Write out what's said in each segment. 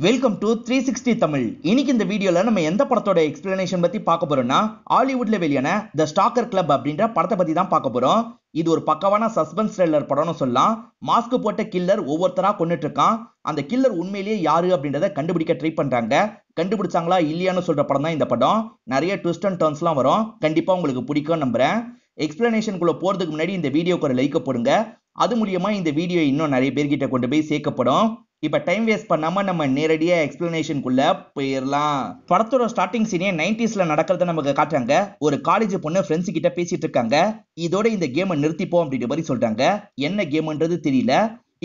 Welcome to 360 Tamil. இன்னைக்கு இந்த வீடியோல நம்ம எந்த படத்தோட எக்ஸ்பிளனேஷன் பத்தி பார்க்க போறோம்னா, ஹாலிவுட்ல வெளியான தி ஸ்டாக்கர் கிளப் அப்படின்ற படத்தை பத்தி தான் பார்க்க போறோம். இது ஒரு பக்கவான சஸ்பென்ஸ் த்ரில்லர் படம்னு சொல்லலாம். மாஸ்க் போட்ட கில்லர் ஒவ்வொருத்தரா கொன்னுட்டு இருக்கான். அந்த கில்லர் உண்மையிலேயே யாரு அப்படின்றத கண்டுபிடிக்க ட்ரை பண்றாங்க. கண்டுபிடிச்சாங்களா இல்லையான்னு சொல்ற படம் தான் இந்த படம். நிறைய ட்விஸ்ட் அண்ட் டர்ன்ஸ்லாம் வரும். கண்டிப்பா உங்களுக்கு பிடிக்கும் நம்புறேன். எக்ஸ்பிளனேஷனுக்குள்ள போறதுக்கு முன்னாடி இந்த வீடியோக்கு ஒரு லைக் போடுங்க. அது மூலியமா இந்த வீடியோ இன்னும் நிறைய பேர்கிட்ட கொண்டு போய் சேர்க்கப்படும். இப்ப டைம் வேஸ்ட் பண்ணாம நம்ம நேரடியா எக்ஸ்பிளனேஷனுக்குள்ள போயிடலாம். படத்தோட ஸ்டார்டிங் சீனே 90ஸ்ல நடக்கிறத நமக்கு காட்டுறாங்க. ஒரு காலேஜ் பொண்ணு ஃப்ரெண்ட்ஸ் கிட்ட பேசிட்டு இருக்காங்க. இதோட இந்த கேமை நிறுத்திப்போம் அப்படின்ற மாதிரி சொல்றாங்க. என்ன கேம்ன்றது தெரியல.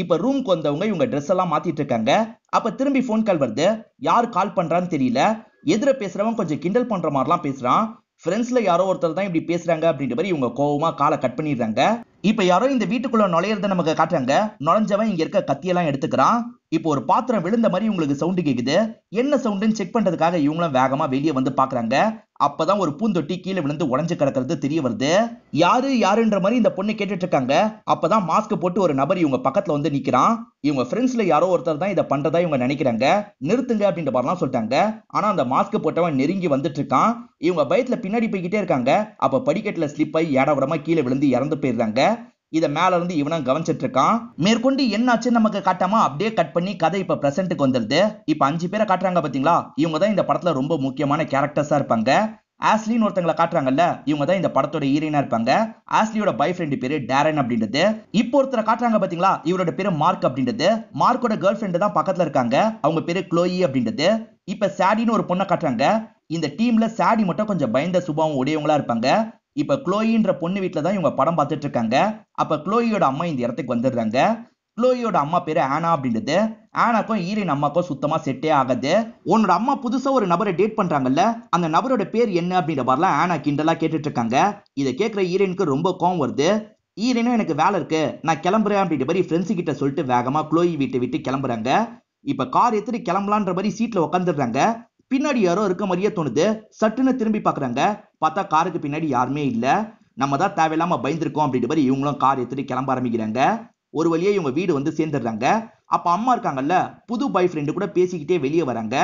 இப்ப ரூம்க்கு வந்தவங்க இவங்க ட்ரெஸ் எல்லாம் மாத்திட்டு இருக்காங்க. அப்ப திரும்பி போன் கால் வருது. யார் கால் பண்றான்னு தெரியல. எதிர பேசுறவன் கொஞ்சம் கிண்டல் பண்ற மாதிரிலாம் பேசுறான். ஃப்ரெண்ட்ஸ்ல யாரோ ஒருத்தர் தான் இப்படி பேசுறாங்க அப்படின்ற மாதிரி இவங்க கோவமா காலை கட் பண்ணிடுறாங்க. இப்ப யாரோ இந்த வீட்டுக்குள்ள நுழையறத நமக்கு காட்டுறாங்க. நுழைஞ்சவன் இங்க இருக்க கத்தியெல்லாம் எடுத்துக்கிறான். இப்போ ஒரு பாத்திரம் விழுந்த மாதிரி உங்களுக்கு சவுண்ட் கேக்குது. என்ன சவுண்டுன்னு செக் பண்றதுக்காக இவங்களும் வேகமா வெளியே வந்து பாக்குறாங்க. அப்பதான் ஒரு பூந்தொட்டி கீழே விழுந்து உடைஞ்சு கிடக்கிறது தெரிய வருது. யாரு யாருன்ற மாதிரி இந்த பொண்ணு கேட்டுட்டு இருக்காங்க. அப்பதான் மாஸ்க் போட்டு ஒரு நபர் இவங்க பக்கத்துல வந்து நிக்கிறான். இவங்க ஃப்ரெண்ட்ஸ்ல யாரோ ஒருத்தர் தான் இதை பண்றதா இவங்க நினைக்கிறாங்க. நிறுத்துங்க அப்படின்ற மாதிரிலாம் சொல்லிட்டாங்க. ஆனா அந்த மாஸ்க் போட்டவன் நெருங்கி வந்துட்டு இருக்கான். இவங்க பயத்துல பின்னாடி போய்கிட்டே இருக்காங்க. அப்ப படிக்கட்டுல ஸ்லிப் ஆகி ஏடவிடமா கீழே விழுந்து இறந்து போயிடுறாங்க. இத மேல இருந்து இவனா கவனிச்சிட்டு இருக்கான். மேற்கொண்டு என்னாச்சுன்னு நமக்கு காட்டாம அப்படியே கட் பண்ணி கதை இப்ப பிரசன்ட்டுக்கு வந்துருது. இப்ப 5 பேரை காட்டுறாங்க பாத்தீங்களா, இவங்க தான் இந்த படத்துல ரொம்ப முக்கியமான கேரக்டர்ஸா இருப்பாங்க. ஆஸ்லின்னு ஒருத்தங்களை காட்டுறாங்கல்ல, இவங்க தான் இந்த படத்தோட ஹீரோயினா இருப்பாங்க. ஆஸ்லியோட பாய் ஃப்ரெண்ட் பேரு டேரன் அப்படின்றது. இப்போ ஒருத்தரை காட்டுறாங்க பாத்தீங்களா, இவரோட பேரு மார்க் அப்படின்றது. மார்க்கோட கேர்ள் ஃப்ரெண்ட் தான் பக்கத்துல இருக்காங்க. அவங்க பேரு க்ளோயி அப்படின்றது. இப்ப சாடின்னு ஒரு பொண்ணை காட்டுறாங்க. இந்த டீம்ல சாடி மட்டும் கொஞ்சம் பயந்த சுபாவம் உடையவங்களா இருப்பாங்க. இப்ப க்ளோயின்ற பொண்ணு வீட்டுல தான் இவங்க படம் பார்த்துட்டு இருக்காங்க. அப்ப க்ளோயியோட அம்மா இந்த இடத்துக்கு வந்துடுறாங்க. க்ளோயியோட அம்மா பேரு ஆனா அப்படின்றது. ஆனாக்கும் ஹீரோயின் அம்மாக்கும் சுத்தமா செட்டே ஆகாது. உன்னோட அம்மா புதுசா ஒரு நபரை டேட் பண்றாங்கல்ல, அந்த நபரோட பேர் என்ன அப்படின்ற மாதிரிலாம் ஆனா கிண்டலா கேட்டுட்டு இருக்காங்க. இதை கேட்கிற ஹீரோயினுக்கு ரொம்ப கோவம் வருது. ஹீரோயினும் எனக்கு வேலை இருக்கு, நான் கிளம்புறேன் அப்படின்ற மாதிரி ஃப்ரெண்ட்ஸ் கிட்ட சொல்லிட்டு வேகமா க்ளோயி வீட்டை விட்டு கிளம்புறாங்க. இப்ப கார் எடுத்துட்டு கிளம்பலான்ற மாதிரி சீட்ல உட்காந்துடுறாங்க. பின்னாடி யாரோ இருக்க மாதிரியே தோணுது. சட்டுன்னு திரும்பி பாக்குறாங்க. பார்த்தா காருக்கு பின்னாடி யாருமே இல்ல. நம்ம தான் தேவையில்லாம பயந்துருக்கோம் அப்படின்ற மாதிரி இவங்களும் கார் எடுத்துட்டு கிளம்ப ஆரம்பிக்கிறாங்க. ஒரு வழியா இவங்க வீடு வந்து சேர்ந்துடுறாங்க. அப்ப அம்மா இருக்காங்கல்ல, புது பாய் ஃப்ரெண்டு கூட பேசிக்கிட்டே வெளியே வராங்க.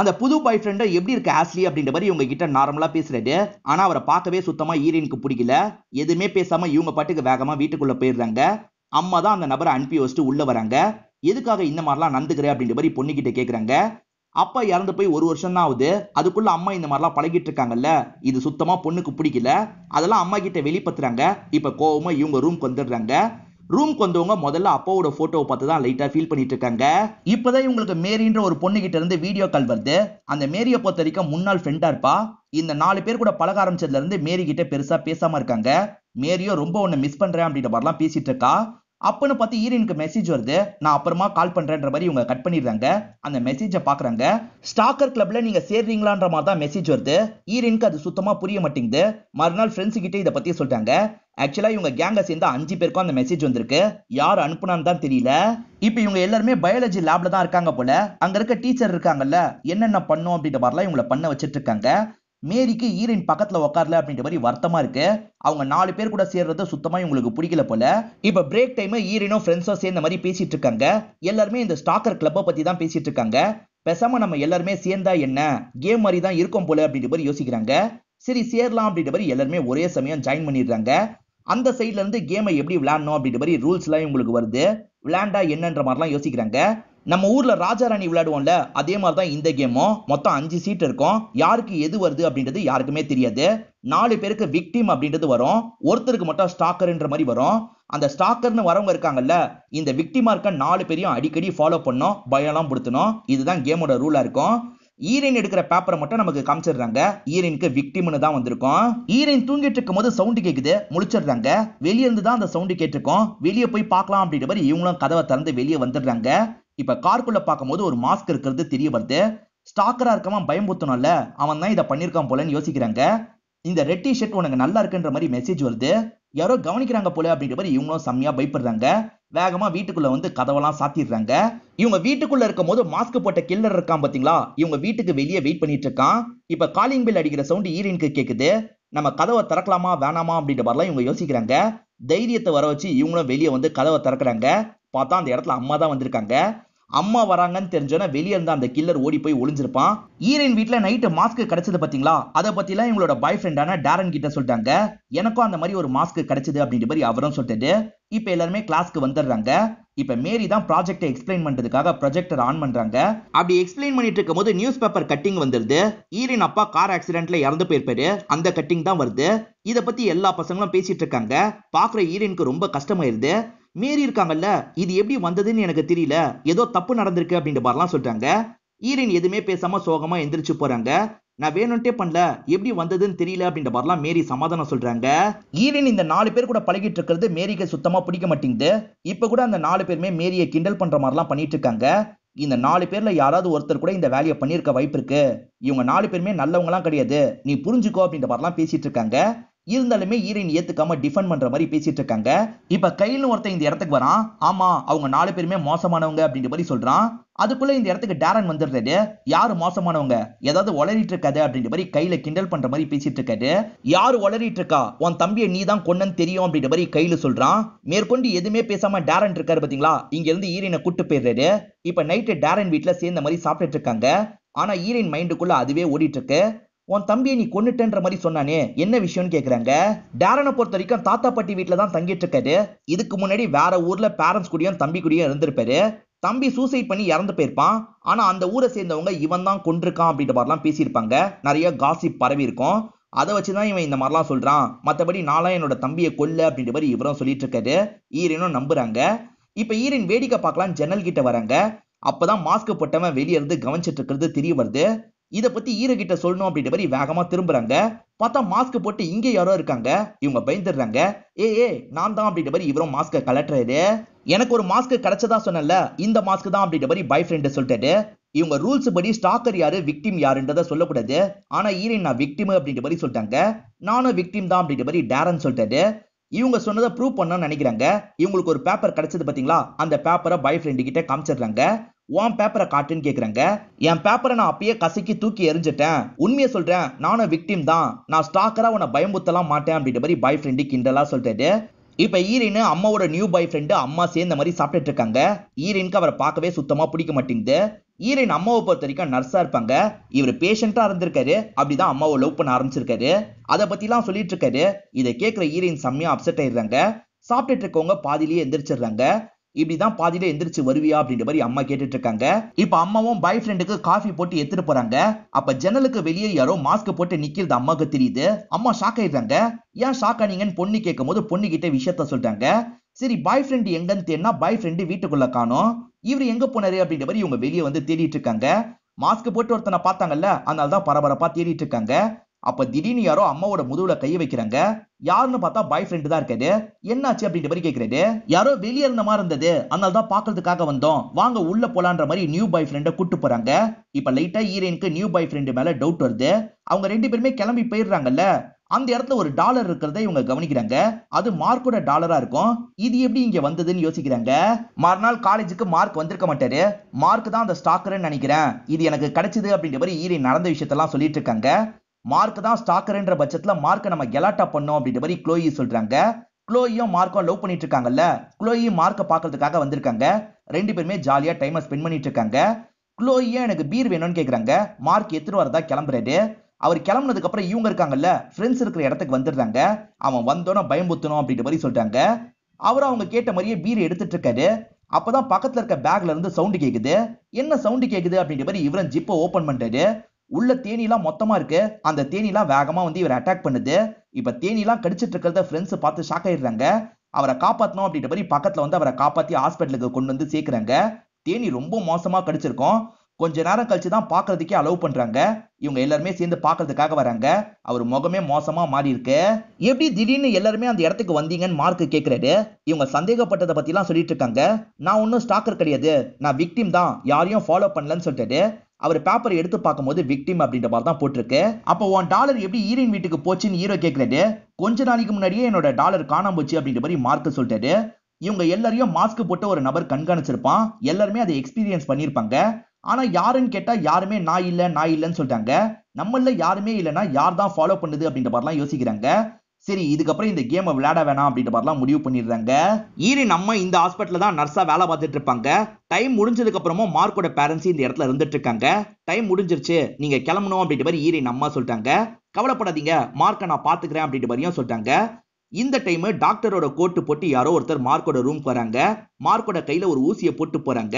அந்த புது பாய் ஃப்ரெண்ட் எப்படி இருக்கு ஆஸ்லி அப்படின்ற மாதிரி இவங்க கிட்ட நார்மலா பேசுறாரு. ஆனா அவரை பார்க்கவே சுத்தமா ஹீரோயினுக்கு பிடிக்கல. எதுவுமே பேசாம இவங்க பாட்டுக்கு வேகமா வீட்டுக்குள்ள போயிடுறாங்க. அம்மா தான் அந்த நபரை அனுப்பி வச்சுட்டு உள்ள வராங்க. எதுக்காக இந்த மாதிரிலாம் நடந்துக்கிற அப்படின்ற மாதிரி பொண்ணுகிட்ட கேக்குறாங்க. அப்பா இறந்து போய் 1 வருஷம் தான் ஆகுது. அதுக்குள்ள அம்மா இந்த மாதிரிலாம் பழகிட்டு இருக்காங்கல்ல, இது சுத்தமா பொண்ணுக்கு பிடிக்கல. அதெல்லாம் அம்மா கிட்ட வெளிப்படுத்துறாங்க. இப்ப கோவமா இவங்க ரூம்க்கு வந்துடுறாங்க. ரூம்க்கு வந்தவங்க முதல்ல அப்பாவோட போட்டோவை பார்த்து தான் லைட்டா ஃபீல் பண்ணிட்டு இருக்காங்க. இப்பதான் இவங்களுக்கு மேரின்ற ஒரு பொண்ணு கிட்ட இருந்து வீடியோ கால் வருது. அந்த மேரியை பொறுத்த வரைக்கும் முன்னாள் ஃப்ரெண்டா இருப்பா. இந்த 4 பேர் கூட பழக ஆரம்பிச்சதுல இருந்து மேரி கிட்ட பெருசா பேசாம இருக்காங்க. மேரியோ ரொம்ப உன்னை மிஸ் பண்றேன் அப்படின்ற மாதிரிலாம் பேசிட்டு இருக்கா. அப்பன்னு பார்த்து ஹீரோயினுக்கு மெசேஜ் வருது. நான் அப்புறமா கால் பண்றேன்ற மாதிரி இவங்க கட் பண்ணிடுறாங்க. அந்த மெசேஜை பாக்குறாங்க. ஸ்டாக்கர் கிளப்ல நீங்க சேர்றீங்களான்ற மாதிரி தான் மெசேஜ் வருது. ஹீரோயினுக்கு அது சுத்தமா புரிய மாட்டேங்குது. மறுநாள் ஃப்ரெண்ட்ஸ் கிட்ட இதை பத்தி சொல்றாங்க. ஆக்சுவலா இவங்க கேங்க சேர்ந்து 5 பேருக்கும் அந்த மெசேஜ் வந்திருக்கு. யார் அனுப்புனான்னு தான் தெரியல. இப்ப இவங்க எல்லாருமே பயாலஜி லேப்ல தான் இருக்காங்க போல. அங்க இருக்க டீச்சர் இருக்காங்கல்ல, என்னென்ன பண்ணும் அப்படின்ற மாதிரிலாம் இவங்களை பண்ண வச்சிட்டு இருக்காங்க. மேரிக்கு ஹீரோயின் பக்கத்துல உட்காரல அப்படின்ற மாதிரி வருத்தமா இருக்கு. அவங்க 4 பேர் கூட சேர்றது சுத்தமா இவங்களுக்கு பிடிக்கல போல. இப்ப பிரேக் டைம் ஹீரோயினும் ஃப்ரெண்ட்ஸும் சேர்ந்த மாதிரி பேசிட்டு இருக்காங்க. எல்லாருமே இந்த ஸ்டாக்கர் கிளப்பை பத்தி தான் பேசிட்டு இருக்காங்க. பேசாம நம்ம எல்லாருமே சேர்ந்தா என்ன, கேம் மாதிரி தான் இருக்கும் போல அப்படின்ற மாதிரி யோசிக்கிறாங்க. சரி சேரலாம் அப்படின்ற மாதிரி எல்லாருமே ஒரே சமயம் ஜாயின் பண்ணிடுறாங்க. அந்த சைட்ல இருந்து கேமை எப்படி விளையாடணும் அப்படின்ற மாதிரி ரூல்ஸ் எல்லாம் இவங்களுக்கு வருது. விளையாண்டா என்னன்ற மாதிரிலாம் யோசிக்கிறாங்க. நம்ம ஊர்ல ராஜா ராணி விளையாடுவோம்ல, அதே மாதிரி தான் இந்த கேமும். மொத்தம் 5 சீட் இருக்கும். யாருக்கு எது வருது அப்படின்றது யாருக்குமே தெரியாது. 4 பேருக்கு விக்டிம் அப்படின்றது வரும். ஒருத்தருக்கு மட்டும் ஸ்டாக்கர்ன்ற மாதிரி வரும். அந்த ஸ்டாக்கர்னு வரவங்க இருக்காங்கல்ல, இந்த விக்டிமா இருக்க 4 பேரையும் அடிக்கடி ஃபாலோ பண்ணணும், பயம்லாம் படுத்தணும். இதுதான் கேமோட ரூலா இருக்கும். ஈரன் எடுக்கிற பேப்பரை மட்டும் நமக்கு காமிச்சிடுறாங்க. ஈரனுக்கு விக்டிம்னு தான் வந்திருக்கும். ஈரன் தூங்கிட்டு இருக்கும் போது சவுண்ட் கேக்குது, முழிச்சிடுறாங்க. வெளியே இருந்து தான் அந்த சவுண்ட் கேட்டிருக்கோம். வெளியே போய் பார்க்கலாம் அப்படின்ற மாதிரி இவங்களும் கதவை திறந்து வெளியே வந்துடுறாங்க. இப்ப கார்க்குள்ள பார்க்கும்போது ஒரு மாஸ்க் இருக்கிறது தெரிய வருது. ஸ்டாக்கரா இருக்கவன் பயம்புத்தணும்ல, அவன் தான் இதை பண்ணிருக்கான் போலன்னு யோசிக்கிறாங்க. இந்த ரெட் டி ஷர்ட் உனக்கு நல்லா இருக்குன்ற மாதிரி மெசேஜ் வருது. யாரோ கவனிக்கிறாங்க போல அப்படின்ற மாதிரி இவங்களும் செம்மையா பயப்படுறாங்க. வேகமா வீட்டுக்குள்ள வந்து கதவெல்லாம் சாத்திடுறாங்க. இவங்க வீட்டுக்குள்ள இருக்கும் போது மாஸ்க் போட்ட கில்லர் இருக்கான் பாத்தீங்களா, இவங்க வீட்டுக்கு வெளியே வெயிட் பண்ணிட்டு இருக்கான். இப்ப காலிங் பெல் அடிக்கிற சவுண்ட் ஹீரோயினுக்கு கேக்குது. நம்ம கதவை திறக்கலாமா வேணாமா அப்படின்ற மாதிரிலாம் இவங்க யோசிக்கிறாங்க. தைரியத்தை வர வச்சு இவங்களும் வெளியே வந்து கதவை திறக்கிறாங்க. பார்த்தா அந்த இடத்துல அம்மா தான் வந்திருக்காங்க. அம்மா வராங்கன்னு தெரிஞ்சோன்னா வெளியே இருந்த அந்த கில்லர் ஓடி போய் ஒளிஞ்சிருப்பான். ஈரன் வீட்ல நைட்டு மாஸ்க் கிடைச்சது பாத்தீங்களா, அதை பத்திலாம் இவங்களோட பாய் ஃப்ரெண்டான டேரன் கிட்ட சொல்லிட்டாங்க. எனக்கும் அந்த மாதிரி ஒரு மாஸ்க் கிடைச்சது அப்படின்ற மாதிரி அவரும் சொல்லிட்டு இப்ப எல்லாருமே கிளாஸ்க்கு வந்துடுறாங்க. இப்ப மேரி தான் ப்ராஜெக்டை எக்ஸ்பிளைன் பண்றதுக்காக ப்ரொஜெக்டர் ஆன் பண்றாங்க. அப்படி எக்ஸ்பிளைன் பண்ணிட்டு இருக்கும் போது நியூஸ் பேப்பர் கட்டிங் வந்துருது. ஈரின் அப்பா கார் ஆக்சிடென்ட்ல இறந்து போயிருப்பாரு, அந்த கட்டிங் தான் வருது. இத பத்தி எல்லா பசங்களும் பேசிட்டு இருக்காங்க. பாக்குற ஈரினுக்கு ரொம்ப கஷ்டமாயிருது. மேரி இருக்காங்கல்ல, இது எப்படி வந்ததுன்னு எனக்கு தெரியல, ஏதோ தப்பு நடந்திருக்கு அப்படின்ற மாதிரிலாம் சொல்றாங்க. ஈரின் எதுவுமே பேசாம சோகமா எந்திரிச்சு போறாங்க. நான் வேணும்ட்டே பண்ணல, எப்படி வந்ததுன்னு தெரியல அப்படின்ற மாதிரிலாம் மேரி சமாதானம் சொல்றாங்க. ஈரின் இந்த 4 பேர் கூட பழகிட்டு இருக்கிறது மேரிக்கு சுத்தமா பிடிக்க மாட்டேங்குது. இப்ப கூட அந்த 4 பேருமே மேரியை கிண்டல் பண்ற மாதிரிலாம் பண்ணிட்டு இருக்காங்க. இந்த 4 பேர்ல யாராவது ஒருத்தர் கூட இந்த வேலையை பண்ணிருக்க வாய்ப்பு இருக்கு. இவங்க 4 பேருமே நல்லவங்களாம் கிடையாது, நீ புரிஞ்சுக்கோ அப்படின்ற மாதிரிலாம் பேசிட்டு இருக்காங்க. இருந்தாலுமே ஈரின் ஏத்துக்காம டிஃபெண்ட் பண்ற மாதிரி பேசிட்டு இருக்காங்க. இப்ப கையில ஒருத்தன் இந்த இடத்துக்கு வரான். ஆமா, அவங்க 4 பேருமே மோசமானவங்க அப்படின்ற மாதிரி சொல்றான். அதுக்குள்ள இந்த இடத்துக்கு டேரன் வந்துடுறாரு. யாரு மோசமானவங்க, ஏதாவது உளறிட்டு இருக்காது அப்படின்ற மாதிரி கையில கிண்டல் பண்ற மாதிரி பேசிட்டு இருக்காரு. யாரு உளறிட்டு இருக்கா, உன் தம்பியை நீ தான் கொன்னன்னு தெரியும் அப்படின்ற மாதிரி கையில சொல்றான். மேற்கொண்டு எதுவுமே பேசாம டேரன் இருக்காரு பாத்தீங்களா, இங்க இருந்து ஈரினை கூட்டு போயிடுறாரு. இப்ப நைட்டு டேரன் வீட்டுல சேர்ந்த மாதிரி சாப்பிட்டுட்டு இருக்காங்க. ஆனா ஈரின் மைண்டுக்குள்ள அதுவே ஓடிட்டு இருக்கு. உன் தம்பியை நீ கொன்னுட்டேன்ற மாதிரி சொன்னானே, என்ன விஷயம்னு கேக்குறாங்க. டேரனை பொறுத்த வரைக்கும் தாத்தா பாட்டி வீட்டுல தான் தங்கிட்டு இருக்காரு. இதுக்கு முன்னாடி வேற ஊர்ல பேரண்ட்ஸ் கூடயும் தம்பி கூடயும் இருந்திருப்பாரு. தம்பி சூசைட் பண்ணி இறந்து போயிருப்பான். ஆனா அந்த ஊரை சேர்ந்தவங்க இவன் தான் கொண்டிருக்கான் அப்படின்ற மாதிரிலாம் பேசியிருப்பாங்க. நிறைய காசிப் பரவி இருக்கும். அதை வச்சுதான் இவன் இந்த மாதிரிலாம் சொல்றான். மத்தபடி நான்லாம் என்னோட தம்பியை கொல்ல அப்படின்ற மாதிரி இவரும் சொல்லிட்டு இருக்காரு. ஈரனும் நம்புறாங்க. இப்ப ஈரன் வேடிக்கை பார்க்கலாம் ஜன்னல் கிட்ட வராங்க. அப்பதான் மாஸ்க் போட்டவன் வெளியே இருந்து கவனிச்சிட்டு இருக்கிறது தெரிய வருது. இத பத்தி ஈர கிட்ட சொல்லணும் அப்படின்ற மாதிரி வேகமா திரும்புறாங்க. பார்த்தா மாஸ்க் போட்டு இங்க யாரோ இருக்காங்க. இவங்க பயந்துடுறாங்க. ஏ நான் தான் அப்படின்ற மாதிரி இவரும் மாஸ்க கலட்டுறாரு. எனக்கு ஒரு மாஸ்க் கிடைச்சதா சொன்னல, இந்த மாஸ்க் தான் அப்படின்ற மாதிரி பாய் ஃப்ரெண்ட் சொல்லிட்டாரு. இவங்க ரூல்ஸ் படி ஸ்டாக்கர் யாரு விக்டிம் யாருன்றத சொல்லக்கூடாது. ஆனா ஈரன் நான் விக்டிம் அப்படின்ற மாதிரி சொல்லிட்டாங்க. நானும் விக்டிம் தான் அப்படின்ற மாதிரி டேரன் சொல்லிட்டாரு. இவங்க சொன்னதை ப்ரூவ் பண்ணணும்னு நினைக்கிறாங்க. இவங்களுக்கு ஒரு பேப்பர் கிடைச்சது பாத்தீங்களா, அந்த பேப்பரை பாய் ஃப்ரெண்ட் கிட்ட காமிச்சிடுறாங்க. உன் பேப்பரை காட்டுன்னு கேக்குறாங்க. என் பேப்பரை நான் அப்பயே கசக்கி தூக்கி எரிஞ்சிட்டேன், உண்மையை சொல்றேன், நானும் விக்டிம் தான், நான் ஸ்டாக்கரா உன்னை பயமுத்தலாம் மாட்டேன் அப்படின்ற மாதிரி பாய் ஃப்ரெண்டு கிண்டலா சொல்லிட்டாரு. இப்ப ஈரின் அம்மாவோட நியூ பாய் ஃப்ரெண்டு அம்மா சேர்ந்த மாதிரி சாப்பிட்டுட்டு இருக்காங்க. ஈரினுக்கு அவரை பார்க்கவே சுத்தமா பிடிக்க மாட்டேங்குது. ஈரின் அம்மாவை பொறுத்த வரைக்கும் நர்ஸா இருப்பாங்க. இவர் பேஷண்டா இருந்திருக்காரு, அப்படிதான் அம்மாவை லவ் பண்ண ஆரம்பிச்சிருக்காரு. அதை பத்தி எல்லாம் சொல்லிட்டு இருக்காரு. இதை கேட்கிற ஈரின் செம்மையா அப்செட் ஆயிடுறாங்க. சாப்பிட்டுட்டு இருக்கவங்க பாதிலேயே எந்திரிச்சிடுறாங்க. இப்படிதான் பாதியில எந்திரிச்சு வருவியா அப்படின்ற மாதிரி அம்மா கேட்டுட்டு இருக்காங்க. இப்ப அம்மாவும் பாய் ஃப்ரெண்டுக்கு காஃபி போட்டு எடுத்துட்டு போறாங்க. அப்ப ஜன்னலுக்கு வெளியே யாரோ மாஸ்க் போட்டு நிக்கிறது அம்மாவுக்கு தெரியுது. அம்மா ஷாக் ஆயிடுறாங்க. ஏன் ஷாக் ஆனீங்கன்னு பொண்ணு கேட்கும் போது பொண்ணு கிட்ட விஷயத்த சொல்றாங்க. சரி பாய் ஃப்ரெண்டு எங்கன்னு தேடினா பாய் ஃப்ரெண்டு வீட்டுக்குள்ள காணோம். இவரு எங்க போனாரு அப்படின்ற மாதிரி இவங்க வெளியே வந்து தேடிட்டு இருக்காங்க. மாஸ்க் போட்டு ஒருத்தனை பார்த்தாங்கல்ல, அதனாலதான் பரபரப்பா தேடிட்டு இருக்காங்க. அப்ப திடீர்னு யாரோ அம்மாவோட முதுகுல கைய வைக்கிறாங்க. யாருன்னு பார்த்தா பாய் ஃப்ரெண்டு தான் இருக்காரு. என்னாச்சு அப்படின்ற மாதிரி கேக்குறாரு. யாரோ வெளியே இருந்த மாதிரி இருந்தது, அதனால தான் பாக்குறதுக்காக வந்தோம், வாங்க உள்ள போலான்ற மாதிரி நியூ பாய் ஃப்ரெண்ட கூட்டு போறாங்க. இப்ப லைட்டா ஈரனுக்கு நியூ பாய் ஃப்ரெண்டு மேல டவுட் வருது. அவங்க 2 பேருமே கிளம்பி போயிடுறாங்கல்ல. அந்த இடத்துல ஒரு டாலர் இருக்கிறத இவங்க கவனிக்கிறாங்க. அது மார்க்கோட டாலரா இருக்கும். இது எப்படி இங்க வந்ததுன்னு யோசிக்கிறாங்க. மறுநாள் காலேஜுக்கு மார்க் வந்திருக்க மாட்டாரு. மார்க் தான் அந்த ஸ்டாக்கர்னு நினைக்கிறேன், இது எனக்கு கிடைச்சது அப்படின்ற மாதிரி ஈரன் நடந்த விஷயத்தெல்லாம் சொல்லிட்டு இருக்காங்க. மார்க் தான் ஸ்டாக்கர்ன்ற பட்சத்துல மார்க்க நம்ம கெலாட்டா பண்ணோம் அப்படின்ற மாதிரி க்ளோயி சொல்றாங்க. க்ளோயும் மார்க்கும் லவ் பண்ணிட்டு இருக்காங்கல்ல, க்ளோயி மார்க்க பாக்குறதுக்காக வந்திருக்காங்க. 2 பேருமே ஜாலியா டைம் ஸ்பெண்ட் பண்ணிட்டு இருக்காங்க. க்ளோயும் எனக்கு பீர் வேணும்னு கேக்குறாங்க. மார்க் எடுத்துட்டு வரதா கிளம்புறாரு. அவர் கிளம்புனதுக்கு அப்புறம் இவங்க இருக்காங்கல்ல, ஃப்ரெண்ட்ஸ் இருக்கிற இடத்துக்கு வந்துடுறாங்க. அவன் வந்தோட பயமுத்தணும் அப்படின்ற மாதிரி சொல்றாங்க. அவரும் அவங்க கேட்ட மாதிரியே பீர் எடுத்துட்டு இருக்காரு. அப்பதான் பக்கத்துல இருக்க பேக்ல இருந்து சவுண்ட் கேக்குது. என்ன சவுண்ட் கேக்குது அப்படின்ற மாதிரி இவரும் ஜிப்பை ஓபன் பண்றாரு. உள்ள தேனிலாம் மொத்தமா இருக்கு. அந்த தேனிலாம் வேகமா வந்து இவர் அட்டாக் பண்ணுது. இப்ப தேனிலாம் கடிச்சிட்டு இருக்கிறத ஃப்ரெண்ட்ஸ் பார்த்து ஷாக் ஆயிடுறாங்க. அவரை காப்பாத்தணும் அப்படின்ற மாதிரி பக்கத்துல வந்து அவரை காப்பாத்தி ஹாஸ்பிட்டலுக்கு கொண்டு வந்து சேர்க்கிறாங்க. தேனி ரொம்ப மோசமா கடிச்சிருக்கும். கொஞ்ச நேரம் கழிச்சு தான் பாக்குறதுக்கே அலோவ் பண்றாங்க. இவங்க எல்லாருமே சேர்ந்து பாக்குறதுக்காக வராங்க. அவர் முகமே மோசமா மாறி இருக்கு. எப்படி திடீர்னு எல்லாருமே அந்த இடத்துக்கு வந்தீங்கன்னு மார்க் கேக்குறாரு. இவங்க சந்தேகப்பட்டதை பத்தி எல்லாம் சொல்லிட்டு இருக்காங்க. நான் ஒன்னும் ஸ்டாக்கர் கிடையாது, நான் விக்டிம் தான், யாரையும் ஃபாலோ பண்ணலன்னு சொல்லிட்டு அவர் பேப்பரை எடுத்து பார்க்கும்போது விக்டிம் அப்படின்ற மாதிரி தான் போட்டிருக்கு. அப்போ உன் டாலர் எப்படி ஈரின் வீட்டுக்கு போச்சுன்னு ஹீரோ கேட்கிறாரு. கொஞ்ச நாளைக்கு முன்னாடியே என்னோட டாலர் காணாம போச்சு அப்படின்ற மாதிரி மார்க் சொல்லிட்டாரு. இவங்க எல்லாரையும் மாஸ்க் போட்டு ஒரு நபர் கண்காணிச்சிருப்பான். எல்லாருமே அதை எக்ஸ்பீரியன்ஸ் பண்ணிருப்பாங்க. ஆனா யாருன்னு கேட்டா யாருமே நான் இல்லன்னு சொல்லிட்டாங்க. நம்மள யாருமே இல்லைன்னா யார் தான் ஃபாலோ பண்ணுது அப்படின்ற மாதிரிலாம் யோசிக்கிறாங்க. சரி இதுக்கப்புறம் இந்த கேமை விளையாட வேணாம் அப்படின்ற மாதிரிலாம் முடிவு பண்ணிடுறாங்க. ஈரின் அம்மா இந்த ஹாஸ்பிட்டல்ல தான் நர்ஸா வேலை பார்த்துட்டு இருப்பாங்க. டைம் முடிஞ்சதுக்கு அப்புறமும் மார்க்கோட பேரண்ட்ஸ் இந்த இடத்துல இருந்துட்டு இருக்காங்க. டைம் முடிஞ்சிருச்சு, நீங்க கிளம்பணும் அப்படின்ற மாதிரி ஈரின் அம்மா சொல்லிட்டாங்க. கவலைப்படாதீங்க, மார்க்கை நான் பாத்துக்கிறேன் அப்படின்ற மாதிரியும் சொல்லிட்டாங்க. இந்த டைம் டாக்டரோட கோட்டு போட்டு யாரோ ஒருத்தர் மார்க்கோட ரூம்க்கு வராங்க. மார்க்கோட கையில ஒரு ஊசியை போட்டு போறாங்க.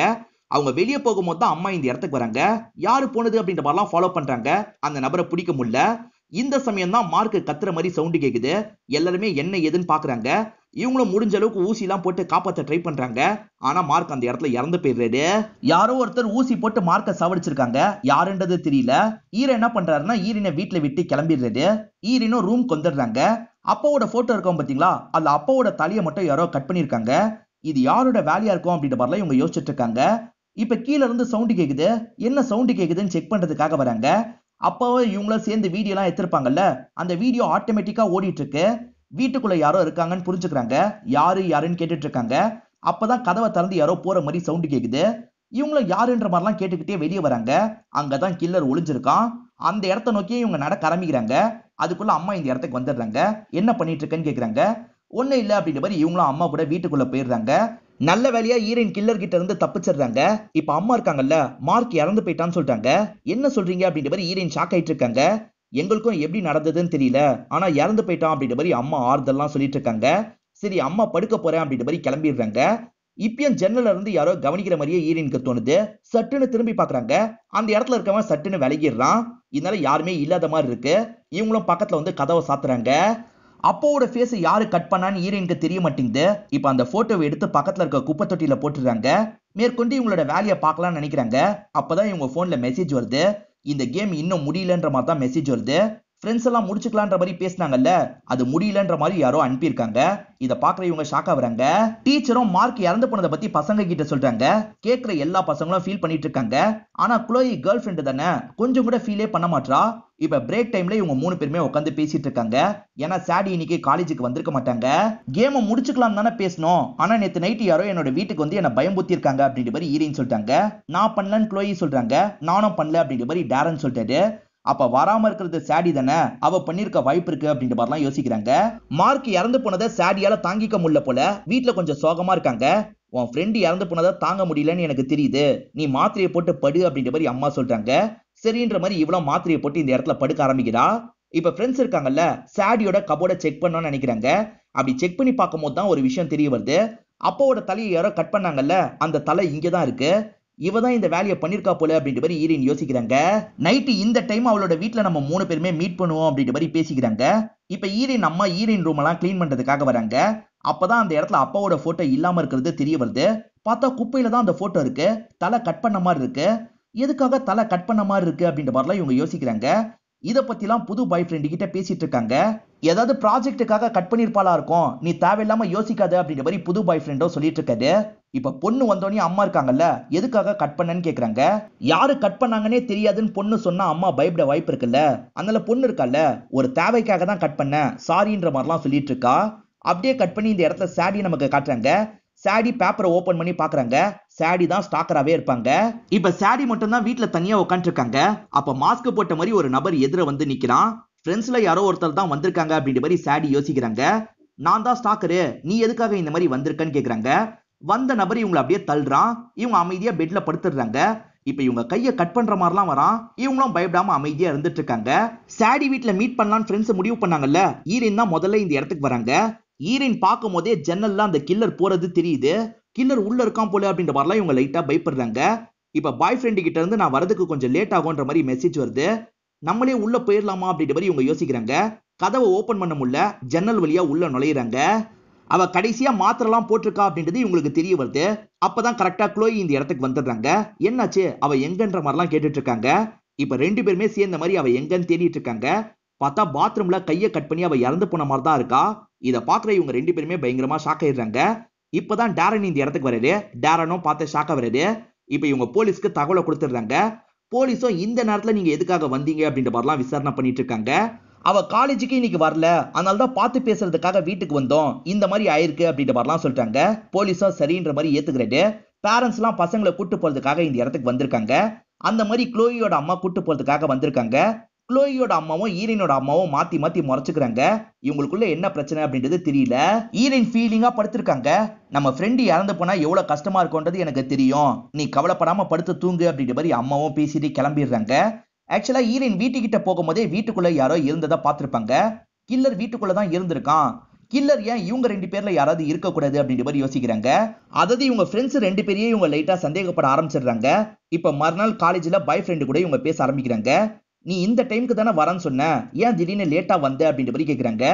அவங்க வெளியே போகும்போது தான் அம்மா இந்த இடத்துக்கு வராங்க. யாரு போனது அப்படின்ற மாதிரிலாம் ஃபாலோ பண்றாங்க. அந்த நபரை பிடிக்க முடியல. இந்த சமயம் தான் மார்க் கத்துற மாதிரி சவுண்டு கேக்குது. எல்லாருமே என்ன ஏதுன்னு பாக்குறாங்க. இவங்களும் முடிஞ்ச அளவுக்கு ஊசி எல்லாம் போட்டு காப்பாத்த ட்ரை பண்றாங்க. ஆனா மார்க் அந்த இடத்துல இறந்து போயிடுறாரு. யாரோ ஒருத்தர் ஊசி போட்டு மார்க்க சாவடிச்சிருக்காங்க. யாருன்றது தெரியல. ஈரன் என்ன பண்றாருன்னா ஈரினை வீட்டுல விட்டு கிளம்பிடுறாரு. ஈரினும் ரூம் வந்துடுறாங்க. அப்பாவோட போட்டோ இருக்கும் பாத்தீங்களா, அதுல அப்பாவோட தலையை மட்டும் யாரோ கட் பண்ணிருக்காங்க. இது யாரோட வேலையா இருக்கும் அப்படின்ற மாதிரிலாம் இவங்க யோசிச்சுட்டு இருக்காங்க. இப்ப கீழ இருந்து சவுண்டு கேக்குது. என்ன சவுண்டு கேக்குதுன்னு செக் பண்றதுக்காக வராங்க. அப்பவே இவங்களும் சேர்ந்து வீடியோ எல்லாம் எடுத்திருப்பாங்கல்ல, அந்த வீடியோ ஆட்டோமேட்டிக்கா ஓடிட்டு இருக்கு. வீட்டுக்குள்ள யாரோ இருக்காங்கன்னு புரிஞ்சுக்கிறாங்க. யாருன்னு கேட்டுட்டு இருக்காங்க. அப்பதான் கதவை திறந்து யாரோ போற மாதிரி சவுண்டு கேக்குது. இவங்களும் யாருன்ற மாதிரிலாம் கேட்டுக்கிட்டே வெளியே வராங்க. அங்கதான் கில்லர் ஒளிஞ்சிருக்கான். அந்த இடத்த நோக்கி இவங்க நடக்க ஆரம்பிக்கிறாங்க. அதுக்குள்ள அம்மா இந்த இடத்துக்கு வந்துடுறாங்க. என்ன பண்ணிட்டு இருக்கேன்னு கேக்குறாங்க. ஒண்ணு இல்ல அப்படின்ற மாதிரி இவங்களும் அம்மா கூட வீட்டுக்குள்ள போயிடுறாங்க. நல்ல வேலையா ஈரன் கில்லர் கிட்ட இருந்து தப்பிச்சிடுறாங்க. இப்ப அம்மா இருக்காங்கல்ல, மார்க் இறந்து போயிட்டான்னு சொல்லிட்டாங்க. என்ன சொல்றீங்க அப்படின்ற மாதிரி ஈரன் ஷாக் ஆயிட்டு இருக்காங்க. எங்களுக்கும் எப்படி நடந்ததுன்னு தெரியல, ஆனா இறந்து போயிட்டான் அப்படின்ற மாதிரி அம்மா ஆறுதல்லாம் சொல்லிட்டு இருக்காங்க. சரி அம்மா படுக்க போறேன் அப்படின்ற மாதிரி கிளம்பிடுறாங்க. இப்பயும் ஜன்னல்ல இருந்து யாரோ கவனிக்கிற மாதிரியே ஈரனுக்கு தோணுது. சட்டுன்னு திரும்பி பாக்குறாங்க. அந்த இடத்துல இருக்கவன் சட்டுன்னு விலகிடுறான். இதனால யாருமே இல்லாத மாதிரி இருக்கு. இவங்களும் பக்கத்துல வந்து கதவை சாத்துறாங்க. அப்போவோட ஃபேஸ் யாரு கட் பண்ணான்னு ஈரனுக்கு தெரிய மாட்டேங்குது. இப்ப அந்த போட்டோவை எடுத்து பக்கத்துல இருக்க குப்பை தொட்டியில போட்டுறாங்க. மேற்கொண்டு இவங்களோட வேலையை பார்க்கலாம்னு நினைக்கிறாங்க. அப்பதான் இவங்க போன்ல மெசேஜ் வருது. இந்த கேம் இன்னும் முடியலன்ற மாதிரி தான் மெசேஜ் வருது. ஃப்ரெண்ட்ஸ் எல்லாம் முடிச்சுக்கலான்ற மாதிரி பேசினாங்கல்ல, அது முடியலன்ற மாதிரி யாரோ அனுப்பியிருக்காங்க. இத பாக்குற இவங்க ஷாக்கா வராங்க. டீச்சரும் மார்க் இறந்து போனதை பத்தி பசங்க கிட்ட சொல்றாங்க. கேட்கிற எல்லா பசங்களும் ஃபீல் பண்ணிட்டு இருக்காங்க. ஆனா குளோயி கேர்ள் ஃப்ரெண்டு தானே, கொஞ்சம் கூட ஃபீலே பண்ண மாட்டா. இப்ப பிரேக் டைம்ல இவங்க 3 பேருமே உட்காந்து பேசிட்டு இருக்காங்க. ஏன்னா சாடி இன்னைக்கு காலேஜுக்கு வந்திருக்க மாட்டாங்க. கேமை முடிச்சுக்கலாம் தானே பேசணும், ஆனா நேத்து நைட் யாரோ என்னோட வீட்டுக்கு வந்து என்ன பயம்புத்தி இருக்காங்க அப்படின்ற மாதிரி ஈரின்னு சொல்லிட்டாங்க. நான் பண்ணலன்னு குளோயி சொல்றாங்க. நானும் பண்ணல அப்படின்ற மாதிரி டேரன் சொல்லிட்டாரு. அப்ப வராம இருக்கிறது சாடி தானே, அவ பண்ணிருக்க வாய்ப்பு இருக்கு அப்படின்ற மாதிரிலாம் யோசிக்கிறாங்க. மார்க் இறந்து போனதை சாடியால தாங்கிக்க முடியல போல, வீட்டுல கொஞ்சம் சோகமா இருக்காங்க. உன் ஃப்ரெண்டு இறந்து போனதை தாங்க முடியலன்னு எனக்கு தெரியுது, நீ மாத்திரையை போட்டு படு அப்படின்ற மாதிரி அம்மா சொல்றாங்க. சரின்ற மாதிரி இவ்வளவு மாத்திரையை போட்டு இந்த இடத்துல படுக்க ஆரம்பிக்கிறா. இப்ப ஃப்ரெண்ட்ஸ் இருக்காங்கல்ல, சாடியோட கபோர்டை செக் பண்ணணும்னு நினைக்கிறாங்க. அப்படி செக் பண்ணி பார்க்கும் போது தான் ஒரு விஷயம் தெரிய வருது. அப்பாவோட தலையை யாரோ கட் பண்ணாங்கல்ல, அந்த தலை இங்கதான் இருக்கு. இவதான் இந்த வேலையை பண்ணிருக்கா போல அப்படின்ற மாதிரி ஈரின் யோசிக்கிறாங்க. நைட்டு இந்த டைம் அவளோட வீட்டுல நம்ம 3 பேருமே மீட் பண்ணுவோம் அப்படின்ற மாதிரி பேசிக்கிறாங்க. இப்ப ஈரின் அம்மா ஈரின் ரூம் எல்லாம் கிளீன் பண்றதுக்காக வராங்க. அப்பதான் அந்த இடத்துல அப்பாவோட போட்டோ இல்லாம இருக்கிறது தெரிய வருது. பார்த்தா குப்பையில தான் அந்த போட்டோ இருக்கு. தலை கட் பண்ண மாதிரி இருக்கு. எதுக்காக தலை கட் பண்ண மாதிரி இருக்கு அப்படின்ற மாதிரிலாம் இவங்க யோசிக்கிறாங்க. இத பத்திலாம் புது பாய் ஃப்ரெண்டு கிட்ட பேசிட்டு இருக்காங்க. ஏதாவது ப்ராஜெக்டுக்காக கட் பண்ணிருப்பாளா இருக்கும், நீ தேவையில்லாம யோசிக்காத அப்படின்ற மாதிரி புது பாய் ஃப்ரெண்டோ சொல்லிட்டு இருக்காரு. இப்ப பொண்ணு வந்தோடனே அம்மா இருக்காங்கல்ல, எதுக்காக கட் பண்ணன்னு கேக்குறாங்க. யாரு கட் பண்ணாங்கன்னே தெரியாதுன்னு பொண்ணு சொன்னா அம்மா பயப்பட வாய்ப்பு இருக்குல்ல, அதனால பொண்ணு இருக்கால, ஒரு தேவைக்காக தான் கட் பண்ண, சாரின்ற மாதிரிலாம் சொல்லிட்டு இருக்கா. அப்படியே கட் பண்ணி இந்த இடத்துல சாடி நமக்கு காட்டுறாங்க. சாடி பேப்பரை ஓபன் பண்ணி பாக்குறாங்க. சாடி தான் ஸ்டாக்கராவே இருப்பாங்க. இப்ப சாடி மட்டும் தான் வீட்டுல தனியா உட்காந்து இருக்காங்க. அப்ப மாஸ்க் போட்ட மாதிரி ஒரு நபர் எதிர வந்து நிக்கிறான். ஃப்ரெண்ட்ஸ்ல யாரோ ஒருத்தர் தான் வந்திருக்காங்க அப்படின்ற மாதிரி சாடி யோசிக்கிறாங்க. நான் தான் ஸ்டாக்கரு, நீ எதுக்காக இந்த மாதிரி வந்திருக்கன்னு கேக்குறாங்க. வந்த நபர் இவங்களை அப்படியே தள்ளுறான். இவங்க அமைதியா பெட்ல படுத்துடுறாங்க. இப்ப இவங்க கையை கட் பண்ற மாதிரிலாம் வரான். இவங்களும் பயப்படாம அமைதியா இருந்துட்டு இருக்காங்க. சாடி வீட்டுல மீட் பண்ணலான்னு ஃப்ரெண்ட்ஸ் முடிவு பண்ணாங்கல்ல, ஈரின் தான் முதல்ல இந்த இடத்துக்கு வராங்க. ஈரின் பார்க்கும் போதே ஜன்னல்ல அந்த கில்லர் போறது தெரியுது. கில்லர் உள்ள இருக்கான் போல அப்படின்ற மாதிரிலாம் இவங்க லைட்டா பயப்படுறாங்க. இப்ப பாய் ஃப்ரெண்டு கிட்ட இருந்து நான் வரதுக்கு கொஞ்சம் லேட் ஆகும்ன்ற மாதிரி மெசேஜ் வருது. நம்மளே உள்ள போயிடலாமா அப்படின்ற மாதிரி இவங்க யோசிக்கிறாங்க. கதவை ஓபன் பண்ண முடியல, ஜன்னல் வழியா உள்ள நுழையிறாங்க. அவ கடைசியா மாத்திரலாம் போட்டிருக்கா அப்படின்றது இவங்களுக்கு தெரிய வருது. அப்பதான் கரெக்டா குளோயி இந்த இடத்துக்கு வந்துடுறாங்க. என்னாச்சு, அவ எங்கன்ற மாதிரிலாம் கேட்டுட்டு இருக்காங்க. இப்ப 2 பேருமே சேர்ந்த மாதிரி அவ எங்கன்னு தேடிட்டு இருக்காங்க. பார்த்தா பாத்ரூம்ல கையை கட் பண்ணி அவ இறந்து போன மாதிரி தான் இருக்கா. இத பாக்குற இவங்க 2 பேருமே பயங்கரமா ஷாக் ஆயிடுறாங்க. இப்பதான் டேரன் இந்த இடத்துக்கு வராரு. டேரனும் பார்த்து ஷாக்கா வராரு. இப்ப இவங்க போலீஸ்க்கு தகவலை கொடுத்துடுறாங்க. போலீஸும் இந்த நேரத்துல நீங்க எதுக்காக வந்தீங்க அப்படின்ற மாதிரிலாம் விசாரணை பண்ணிட்டு இருக்காங்க. அவ காலேஜுக்கு இன்னைக்கு வரல, அதனாலதான் பார்த்து பேசுறதுக்காக வீட்டுக்கு வந்தோம், இந்த மாதிரி ஆயிருக்கு அப்படின்ற மாதிரிலாம் சொல்லிட்டாங்க. போலீஸும் சரின்ற மாதிரி ஏத்துக்கிறாரு. பேரண்ட்ஸ் எல்லாம் பசங்களை கூட்டு போறதுக்காக இந்த இடத்துக்கு வந்திருக்காங்க. அந்த மாதிரி குளோயியோட அம்மா கூட்டு போறதுக்காக வந்திருக்காங்க. குளோயோட அம்மாவும் ஈரினோட அம்மாவும் மாத்தி மாத்தி முறைச்சுக்கிறாங்க. இவங்களுக்குள்ள என்ன பிரச்சனை அப்படின்றது தெரியல. ஈரின் ஃபீலிங்கா படுத்திருக்காங்க. நம்ம ஃப்ரெண்டு இறந்து போனா எவ்வளவு கஷ்டமா இருக்கும்ன்றது எனக்கு தெரியும், நீ கவலைப்படாம படுத்து தூங்கு அப்படின்ற மாதிரி அம்மாவும் பேசிட்டு கிளம்பிடுறாங்க. ஆக்சுவலா ஈரின் வீட்டுக்கிட்ட போகும்போதே வீட்டுக்குள்ள யாரோ இருந்ததா பார்த்திருப்பாங்க. கில்லர் வீட்டுக்குள்ளதான் இருந்திருக்கான். கில்லர் ஏன் இவங்க 2 பேர்ல யாராவது இருக்கக்கூடாது அப்படின்ற மாதிரி யோசிக்கிறாங்க. அதாவது இவங்க ஃப்ரெண்ட்ஸ் 2 பேரையும் இவங்க லைட்டா சந்தேகப்பட ஆரம்பிச்சிடுறாங்க. இப்ப மறுநாள் காலேஜ்ல பாய் ஃப்ரெண்டு கூட இவங்க பேச ஆரம்பிக்கிறாங்க. நீ இந்த டைமுக்கு தானே வரேன்னு சொன்ன, ஏன் திடீர்னு லேட்டா வந்த அப்படின்ற மாதிரி கேக்குறாங்க.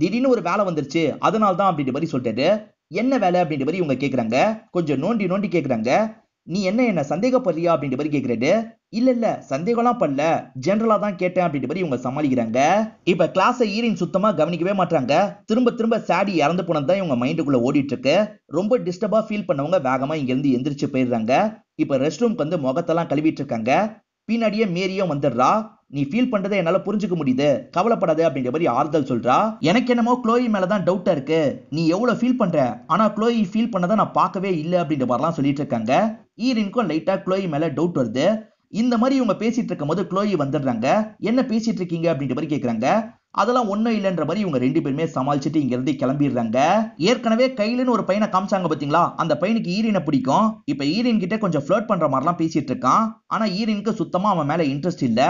திடீர்னு ஒரு வேலை வந்துருச்சு, அதனால தான் அப்படின்ற மாதிரி சொல்லிட்டாரு. என்ன வேலை அப்படின்ற மாதிரி இவங்க கேக்குறாங்க. கொஞ்சம் நோண்டி நோண்டி கேக்குறாங்க. நீ என்ன சந்தேகப்படுறியா அப்படின்ற மாதிரி கேக்குறாரு. இல்ல சந்தேகம்லாம் பண்ணல, ஜெனரலா தான் கேட்டேன் அப்படின்ற மாதிரி இவங்க சமாளிக்கிறாங்க. இப்ப கிளாஸை ஈரின் சுத்தமா கவனிக்கவே மாட்டாங்க. திரும்ப திரும்ப சாடி இறந்து போனதுதான் இவங்க மைண்டுக்குள்ள ஓடிட்டு இருக்கு. ரொம்ப டிஸ்டர்பா ஃபீல் பண்ணவங்க வேகமா இங்க இருந்து எந்திரிச்சு போயிடுறாங்க. இப்ப ரெஸ்ட் ரூம்க்கு வந்து முகத்தெல்லாம் கழுவிட்டு இருக்காங்க. பின்னாடியே மேரியும் வந்துடுறா. நீ ஃபீல் பண்றதை என்னால புரிஞ்சுக்க முடியுது, கவலைப்படாத அப்படின்ற மாதிரி ஆறுதல் சொல்றா. எனக்கு என்னமோ க்ளோயி மேலதான் டவுட்டா இருக்கு, நீ எவ்வளவு ஃபீல் பண்ற, ஆனா க்ளோயி ஃபீல் பண்ணதை நான் பார்க்கவே இல்லை அப்படின்ற மாதிரிலாம் சொல்லிட்டு இருக்காங்க. ஈரினுக்கும் லைட்டா க்ளோயி மேல டவுட் வருது. இந்த மாதிரி இவங்க பேசிட்டு இருக்கும் போது க்ளோயி வந்துடுறாங்க. என்ன பேசிட்டு இருக்கீங்க அப்படின்ற மாதிரி கேக்குறாங்க. அதெல்லாம் ஒண்ணும் இல்லைன்ற மாதிரி இவங்க 2 பேருமே சமாளிச்சுட்டு இங்க இருந்து கிளம்பிடுறாங்க. ஏற்கனவே கையிலன்னு ஒரு பையனை காமிச்சாங்க பாத்தீங்களா, அந்த பையனுக்கு ஈரினை பிடிக்கும். இப்ப ஈரின் கிட்ட கொஞ்சம் ஃப்ளர்ட் பண்ற மாதிரிலாம் பேசிட்டு இருக்கான். ஆனா ஈரினுக்கு சுத்தமா அவன் மேல இன்ட்ரெஸ்ட் இல்ல.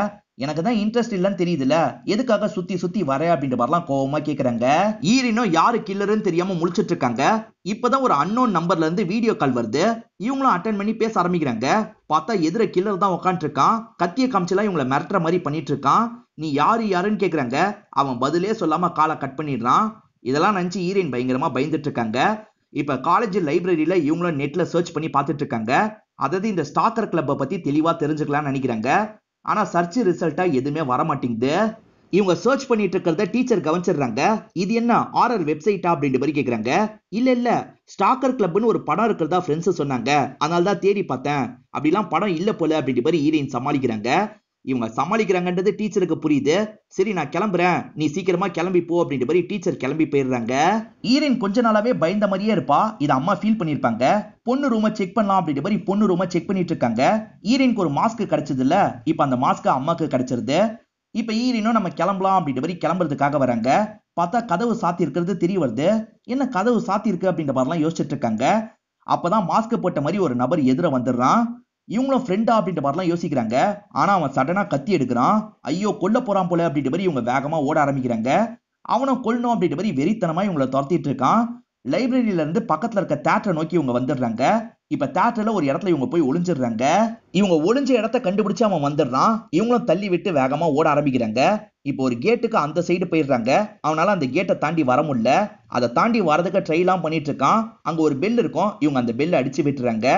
எனக்கு தான் இன்ட்ரெஸ்ட் இல்லன்னு தெரியுதுல, எதுக்காக சுத்தி சுத்தி வர அப்படின்ற மாதிரிலாம் கோவமா கேக்குறாங்க. ஈரினும் யாரு கில்லருன்னு தெரியாம முழிச்சிட்டு இருக்காங்க. இப்பதான் ஒரு அன்னோன் நம்பர்ல இருந்து வீடியோ கால் வருது. இவங்களும் அட்டென்ட் பண்ணி பேச ஆரம்பிக்கிறாங்க. பார்த்தா எதிர கில்லர் தான் உட்காந்துட்டு இருக்கான். கத்திய காமிச்செல்லாம் இவங்களை மிரட்டுற மாதிரி பண்ணிட்டு இருக்கான். நீ யாருன்னு கேக்குறாங்க. அவன் பதிலே சொல்லாம காலை கட் பண்ணிடுறான். இதெல்லாம் நினைச்சு ஈரின் பயங்கரமா பயந்துட்டு இருக்காங்க. இப்ப காலேஜ் லைப்ரரியில இவங்களும் நெட்ல சர்ச் பண்ணி பார்த்துட்டு இருக்காங்க. அதாவது இந்த ஸ்டாக்கர் கிளப்பை பத்தி தெளிவா தெரிஞ்சுக்கலாம்னு நினைக்கிறாங்க. ஆனா சர்ச் ரிசல்ட்டா எதுவுமே வர மாட்டேங்குது. இவங்க சர்ச் பண்ணிட்டு இருக்கிறத டீச்சர் கவனிச்சிடுறாங்க. இது என்ன ஆர்ஆர் வெப்சைட்டா அப்படின்ற மாதிரி கேக்குறாங்க. இல்ல ஸ்டாக்கர் கிளப்னு ஒரு படம் இருக்கிறதா ஃப்ரெண்ட்ஸ் சொன்னாங்க, அதனால தான் தேடி பார்த்தேன், அப்படிலாம் படம் இல்ல போல அப்படின்ற மாதிரி ஈரின் சமாளிக்கிறாங்க. இவங்க சமாளிக்கிறாங்கன்றது டீச்சருக்கு புரியுது. சரி நான் கிளம்புறேன், நீ சீக்கிரமா கிளம்பி போ அப்படின்ற மாதிரி டீச்சர் கிளம்பி போயிடுறாங்க. ஈரின் கொஞ்ச நாளாவே பயந்த மாதிரியே இருப்பா. இத அம்மா ஃபீல் பண்ணிருப்பாங்க. பொண்ணு ரூமை செக் பண்ணலாம் அப்படின்ற மாதிரி பொண்ணு ரூமை செக் பண்ணிட்டு இருக்காங்க. ஈரினுக்கு ஒரு மாஸ்க் கிடைச்சது இல்ல, இப்ப அந்த மாஸ்க் அம்மாக்கு கிடைச்சிருது. இப்ப ஈரினும் நம்ம கிளம்பலாம் அப்படின்ற மாதிரி கிளம்புறதுக்காக வராங்க. பார்த்தா கதவு சாத்தி இருக்கிறது தெரிய வருது. என்ன கதவு சாத்தி இருக்கு அப்படின்ற மாதிரிலாம் யோசிச்சுட்டு இருக்காங்க. அப்பதான் மாஸ்க் போட்ட மாதிரி ஒரு நபர் எதிர வந்துடுறான். இவங்களும் ஃப்ரெண்டா அப்படின்ற மாதிரிலாம் யோசிக்கிறாங்க. ஆனா அவன் சடனா கத்தி எடுக்கிறான். ஐயோ கொல்ல போறான் போல அப்படின்ற மாதிரி இவங்க வேகமா ஓட ஆரம்பிக்கிறாங்க. அவனும் கொல்லணும் அப்படின்ற மாதிரி வெறித்தனமா இவங்களை துரத்திட்டு இருக்கான். லைப்ரரியில இருந்து பக்கத்துல இருக்க தியேட்டரை நோக்கி இவங்க வந்துடுறாங்க. இப்ப தியேட்டர்ல ஒரு இடத்துல இவங்க போய் ஒளிஞ்சிடுறாங்க. இவங்க ஒளிஞ்ச இடத்த கண்டுபிடிச்சு அவன் வந்துடுறான். இவங்களும் தள்ளி விட்டு வேகமா ஓட ஆரம்பிக்கிறாங்க. இப்போ ஒரு கேட்டுக்கு அந்த சைடு போயிடுறாங்க. அவனால அந்த கேட்டை தாண்டி வர முடியல. அதை தாண்டி வரதுக்கு ட்ரை எல்லாம் பண்ணிட்டு இருக்கான். அங்க ஒரு பெல் இருக்கும். இவங்க அந்த பெல்ல அடிச்சு விட்டுறாங்க.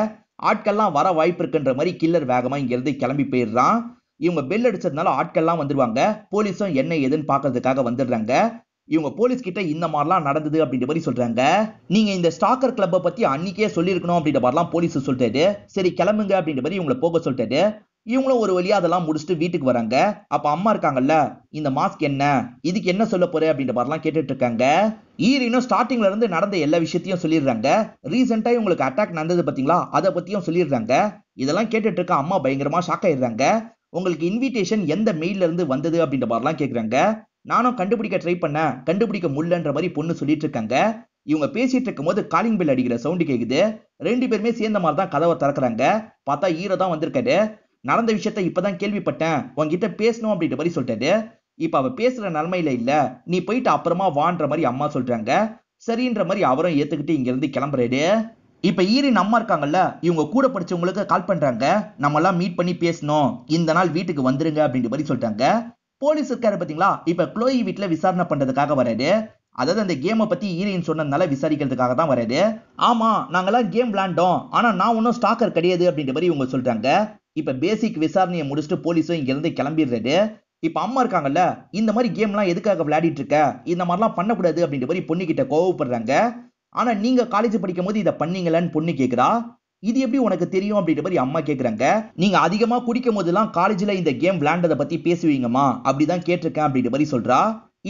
ஆட்கள்லாம் வர வாய்ப்பு இருக்குன்ற மாதிரி கில்லர் வேகமா இங்க இருந்து கிளம்பி போயிடுறான். இவங்க பெல் அடிச்சதுனால ஆட்கள்லாம் வந்துருவாங்க. போலீஸும் என்ன ஏதுன்னு பாக்குறதுக்காக வந்துடுறாங்க. இவங்க போலீஸ் கிட்ட இந்த மாதிரிலாம் நடந்தது அப்படின்ற மாதிரி சொல்றாங்க. நீங்க இந்த ஸ்டாக்கர் கிளப்பை பத்தி அன்னைக்கே சொல்லிருக்கணும் அப்படின்ற மாதிரிலாம் போலீஸ் சொல்லிட்டாரு. சரி கிளம்புங்க அப்படின்ற மாதிரி இவங்களை போக சொல்லிட்டாரு. இவங்களும் ஒரு வழியா அதெல்லாம் முடிச்சுட்டு வீட்டுக்கு வராங்க. அப்ப அம்மா இருக்காங்கல்ல, இந்த மாஸ்க் என்ன, இதுக்கு என்ன சொல்ல போற அப்படின்ற மாதிரிலாம் கேட்டுட்டு இருக்காங்க. ஈரினும் ஸ்டார்டிங்ல இருந்து நடந்த எல்லா விஷயத்தையும் சொல்லிடுறாங்க. ரீசெண்டா இவங்களுக்கு அட்டாக் நடந்தது பாத்தீங்களா, அதை பத்தியும் சொல்லிடுறாங்க. இதெல்லாம் கேட்டுட்டு இருக்க அம்மா பயங்கரமா ஷாக் ஆயிடுறாங்க. உங்களுக்கு இன்விடேஷன் எந்த மெயில இருந்து வந்தது அப்படின்ற மாதிரிலாம் கேக்குறாங்க. நானும் கண்டுபிடிக்க ட்ரை பண்ணேன், கண்டுபிடிக்க முடியலன்ற மாதிரி பொண்ணு சொல்லிட்டு இருக்காங்க. இவங்க பேசிட்டு இருக்கும் போது காலிங் பெல் அடிக்கிற சவுண்ட் கேக்குது. 2 பேருமே சேர்ந்த மாதிரி தான் கதவை திறக்கிறாங்க. பார்த்தா ஹீரோ தான் வந்திருக்காரு. நடந்த விஷயத்த இப்பதான் கேள்விப்பட்டேன், உன்கிட்ட பேசணும் அப்படின்ற மாதிரி சொல்லிட்டாரு. இப்ப அவ பேசுற நிலைமையில இல்ல, நீ போயிட்டு அப்புறமா வான்ற மாதிரி அம்மா சொல்றாங்க. சரின்ற மாதிரி அவரும் ஏத்துக்கிட்டு இங்க இருந்து கிளம்புறாரு. இப்ப ஈரின் அம்மா இருக்காங்கல்ல, இவங்க கூட படிச்சவங்களுக்கு கால் பண்றாங்க. நம்ம எல்லாம் மீட் பண்ணி பேசணும், இந்த நாள் வீட்டுக்கு வந்துருங்க அப்படின்ற மாதிரி சொல்லிட்டாங்க. போலீஸ் இருக்காரு பாத்தீங்களா, இப்ப க்ளோயி வீட்டுல விசாரணை பண்றதுக்காக வராரு. அதாவது அந்த கேமை பத்தி ஈரின் சொன்னதுனால விசாரிக்கிறதுக்காக தான் வராரு. ஆமா நாங்கெல்லாம் கேம் விளையாண்டோம், ஆனா நான் ஒன்னும் ஸ்டாக்கர் கிடையாது அப்படின்ற மாதிரி இவங்க சொல்றாங்க. இப்ப பேசிக் விசாரணையை முடிச்சுட்டு போலீஸும் இங்க இருந்து கிளம்பிடுறாரு. இப்ப அம்மா இருக்காங்கல்ல, இந்த மாதிரி கேம் எல்லாம் எதுக்காக விளையாடிட்டு இருக்க, இந்த மாதிரிலாம் பண்ணக்கூடாது அப்படின்ற மாதிரி பொண்ணு கிட்ட கோவப்படுறாங்க. ஆனா நீங்க காலேஜ் படிக்கும் போது இதை பண்ணீங்களான்னு பொண்ணு கேக்குறா. இது எப்படி உனக்கு தெரியும் அப்படின்ற மாதிரி அம்மா கேக்குறாங்க. நீங்க அதிகமா குடிக்கும் போதெல்லாம் காலேஜ்ல இந்த கேம் விளையாண்டதை பத்தி பேசுவீங்கம்மா, அப்படிதான் கேட்டிருக்கேன் அப்படின்ற மாதிரி சொல்றா.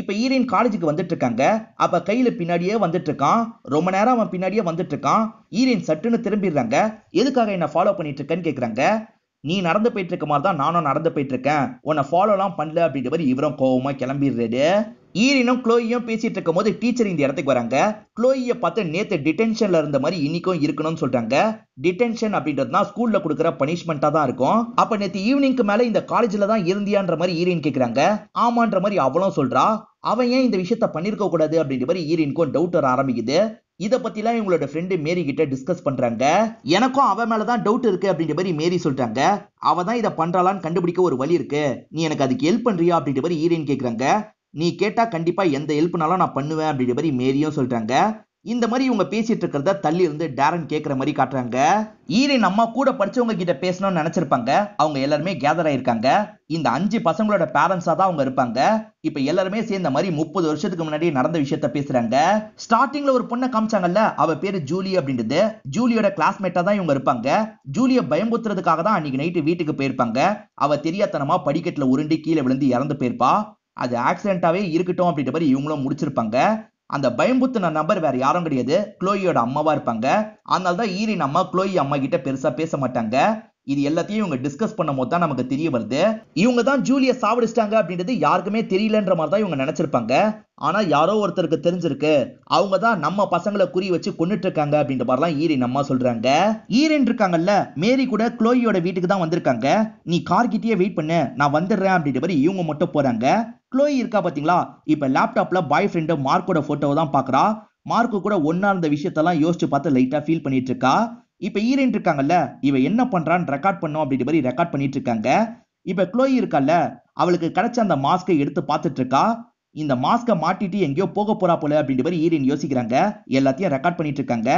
இப்ப ஈரின் காலேஜுக்கு வந்துட்டு இருக்காங்க. அப்ப கையில பின்னாடியே வந்துட்டு இருக்கான். ரொம்ப நேரம் அவன் பின்னாடியே வந்துட்டு இருக்கான். ஈரின் சட்டுன்னு திரும்பிடுறாங்க. எதுக்காக என்ன ஃபாலோ பண்ணிட்டு இருக்கேன்னு கேக்குறாங்க. நீ நடந்து போயிட்டு இருக்க மாதிரி தான் நானும் நடந்து போயிட்டு இருக்கேன், உன்னை ஃபாலோலாம் பண்ணல அப்படின்ற மாதிரி இவரும் கோவமா கிளம்பிடுறாரு. ஈரினும் க்ளோயும் பேசிட்டு இருக்கும் போது டீச்சர் இந்த இடத்துக்கு வராங்க. க்ளோயை பார்த்து நேத்து டிடென்ஷன்ல இருந்த மாதிரி இன்னைக்கும் இருக்கணும்னு சொல்றாங்க. டிடென்ஷன் அப்படின்றதுனா ஸ்கூல்ல கொடுக்குற பனிஷ்மெண்டா தான் இருக்கும். அப்ப நேத்து ஈவினிங்க்கு மேல இந்த காலேஜ்ல தான் இருந்தியான்ற மாதிரி ஈரின் கேக்குறாங்க. ஆமான்ற மாதிரி அவளும் சொல்றா. அவன் ஏன் இந்த விஷயத்த பண்ணிருக்க கூடாது அப்படின்ற மாதிரி ஈரினுக்கும் டவுட் வர ஆரம்பிக்குது. இத பத்திலாம் இவங்களோட ஃப்ரெண்டு மேரி கிட்ட டிஸ்கஸ் பண்றாங்க. எனக்கும் அவ மேலதான் டவுட் இருக்கு அப்படின்ற மாதிரி மேரி சொல்றாங்க. அவ தான் இதை பண்றாளான்னு கண்டுபிடிக்க ஒரு வழி இருக்கு, நீ எனக்கு அதுக்கு ஹெல்ப் பண்றியா அப்படின்ற மாதிரி ஈரின் கேக்குறாங்க. நீ கேட்டா கண்டிப்பா எந்த ஹெல்ப்னாலும் நான் பண்ணுவேன் அப்படின்ற மாதிரி மேரியும் சொல்றாங்க. இந்த மாதிரி இவங்க பேசிட்டு இருக்கிறத தள்ளி இருந்து டாரன் கேட்கிற மாதிரி காட்டுறாங்க. ஈரின் அம்மா கூட படிச்சவங்க கிட்ட பேசணும்னு நினைச்சிருப்பாங்க. அவங்க எல்லாருமே கேதர் ஆயிருக்காங்க. இந்த 5 பசங்களோட பேரண்ட்ஸா தான் அவங்க இருப்பாங்க. இப்ப எல்லாருமே சேர்ந்த மாதிரி 30 வருஷத்துக்கு முன்னாடி நடந்த விஷயத்த பேசுறாங்க. ஸ்டார்டிங்ல ஒரு பொண்ணை காமிச்சாங்கல்ல, அவ பேரு ஜூலி அப்படின்றது. ஜூலியோட கிளாஸ்மேட்டா தான் இவங்க இருப்பாங்க. ஜூலிய பயமுத்துறதுக்காக தான் அன்னைக்கு நைட்டு வீட்டுக்கு போயிருப்பாங்க. அவ தெரியாதனமா படிக்கட்டுல உருண்டு கீழே விழுந்து இறந்து போயிருப்பா. அது ஆக்சிடென்டாவே இருக்கட்டும் அப்படின்ற மாதிரி இவங்களும் முடிச்சிருப்பாங்க. அந்த பயம்புத்தின நபர் வேற யாரும் கிடையாது, க்ளோயோட அம்மாவா இருப்பாங்க. அதனால தான் ஈரின் அம்மா க்ளோயி அம்மா கிட்ட பெருசா பேச மாட்டாங்க. இது எல்லாத்தையும் இவங்க டிஸ்கஸ் பண்ணும் போது தான் நமக்கு தெரிய வருது, இவங்க தான் ஜூலிய சாவடிச்சிட்டாங்க அப்படின்றது யாருக்குமே தெரியலன்ற மாதிரி தான் இவங்க நினைச்சிருப்பாங்க. ஆனா யாரோ ஒருத்தருக்கு தெரிஞ்சிருக்கு, அவங்க தான் நம்ம பசங்களை குறி வச்சு கொன்னுட்டு இருக்காங்க அப்படின்ற மாதிரிலாம் ஈரின் அம்மா சொல்றாங்க. ஈரின் இருக்காங்கல்ல, மேரி கூட க்ளோயோட வீட்டுக்கு தான் வந்திருக்காங்க. நீ கார் கிட்டயே வெயிட் பண்ணு, நான் வந்துடுறேன் அப்படின்ற மாதிரி இவங்க மட்டும் போறாங்க. க்ளோயி இருக்கா பாத்தீங்களா, இப்ப லேப்டாப்ல பாய் ஃப்ரெண்ட் மார்க்கோட போட்டோவை தான் பாக்குறா. மார்க்கு கூட ஒன்னா இருந்த விஷயத்தெல்லாம் யோசிச்சு பார்த்து லைட்டா ஃபீல் பண்ணிட்டு இருக்கா. இப்ப ஈரன் இருக்காங்கல்ல, இவ என்ன பண்றான்னு ரெக்கார்ட் பண்ணும் அப்படின்ற மாதிரி ரெக்கார்ட் பண்ணிட்டு இருக்காங்க. இப்ப க்ளோயி இருக்கால, அவளுக்கு கிடைச்ச அந்த மாஸ்கை எடுத்து பார்த்துட்டு இருக்கா. இந்த மாஸ்கை மாட்டிட்டு எங்கேயோ போக போறா போல அப்படின்ற மாதிரி ஈரன் யோசிக்கிறாங்க. எல்லாத்தையும் ரெக்கார்ட் பண்ணிட்டு இருக்காங்க.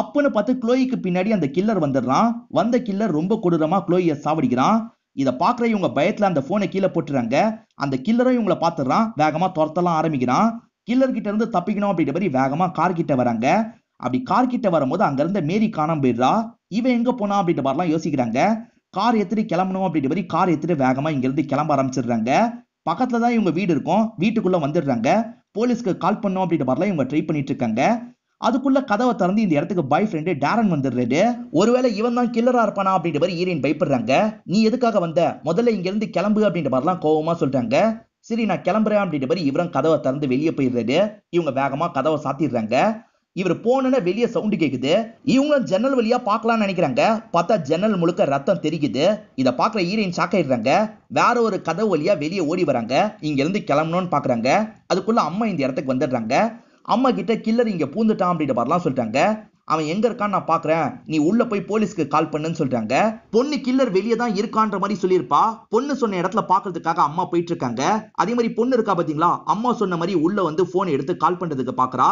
அப்பன்னு பார்த்து க்ளோயிக்கு பின்னாடி அந்த கில்லர் வந்துடுறான். வந்த கில்லர் ரொம்ப கொடூரமா க்ளோயை சாவடிக்கிறான். இதை பாக்குற இவங்க பயத்துல அந்த போனை கீழே போட்டுறாங்க. அந்த கில்லரும் இவங்களை பாத்துறான், வேகமா துரத்தலாம் ஆரம்பிக்கிறான். கில்லர் கிட்ட இருந்து தப்பிக்கணும் அப்படின்ற மாதிரி வேகமா கார் கிட்ட வராங்க. அப்படி கார் கிட்ட வரும்போது அங்க இருந்த மேரி காணாம போயிடுறா. இவன் எங்க போனா அப்படின்ற மாதிரிலாம் யோசிக்கிறாங்க. கார் எடுத்துட்டு கிளம்பணும் அப்படின்ற மாதிரி கார் எடுத்துட்டு வேகமா இங்க இருந்து கிளம்ப ஆரம்பிச்சிடுறாங்க. பக்கத்துல தான் இவங்க வீடு இருக்கும். வீட்டுக்குள்ள வந்துடுறாங்க. போலீஸ்க்கு கால் பண்ணும் அப்படின்ற மாதிரிலாம் இவங்க ட்ரை பண்ணிட்டு இருக்காங்க. அதுக்குள்ள கதவை திறந்து இந்த இடத்துக்கு பாய் ஃப்ரெண்டு டாரன் வந்துடுறாரு. ஒருவேளை இவன் தான் கில்லரா இருப்பானா அப்படின்ற மாதிரி ஈரன் பயப்படுறாங்க. நீ எதுக்காக வந்த, முதல்ல இங்க இருந்து கிளம்பு அப்படின்ற மாதிரிலாம் கோவமா சொல்றாங்க. சரி நான் கிளம்புறேன் அப்படின்ற மாதிரி இவரும் கதவை திறந்து வெளியே போயிடுறாரு. இவங்க வேகமா கதவை சாத்திடுறாங்க. இவர் போன வெளியே சவுண்டு கேக்குது. இவங்களும் ஜன்னல் வழியா பார்க்கலாம்னு நினைக்கிறாங்க. பார்த்தா ஜன்னல் முழுக்க ரத்தம் தெரிக்குது. இதை பாக்குற ஈரன் ஷாக் ஆயிடுறாங்க. வேற ஒரு கதவு வழியா வெளியே ஓடி வராங்க. இங்க இருந்து கிளம்பணும்னு பாக்குறாங்க. அதுக்குள்ள அம்மா இந்த இடத்துக்கு வந்துடுறாங்க. அம்மா கிட்ட கில்லர் இங்க பூந்துட்டான் அப்படின்ற மாதிரிலாம் சொல்றாங்க. அவன் எங்க இருக்கான்னு நான் பாக்குறேன், நீ உள்ள போய் போலீஸ்க்கு கால் பண்ணுன்னு சொல்றாங்க. பொண்ணு கில்லர் வெளியே தான் இருக்கான்ற மாதிரி சொல்லியிருப்பா. பொண்ணு சொன்ன இடத்துல பாக்குறதுக்காக அம்மா போயிட்டு இருக்காங்க. அதே மாதிரி பொண்ணு இருக்கா பாத்தீங்களா, அம்மா சொன்ன மாதிரி உள்ள வந்து போன் எடுத்து கால் பண்றதுக்கு பாக்குறா.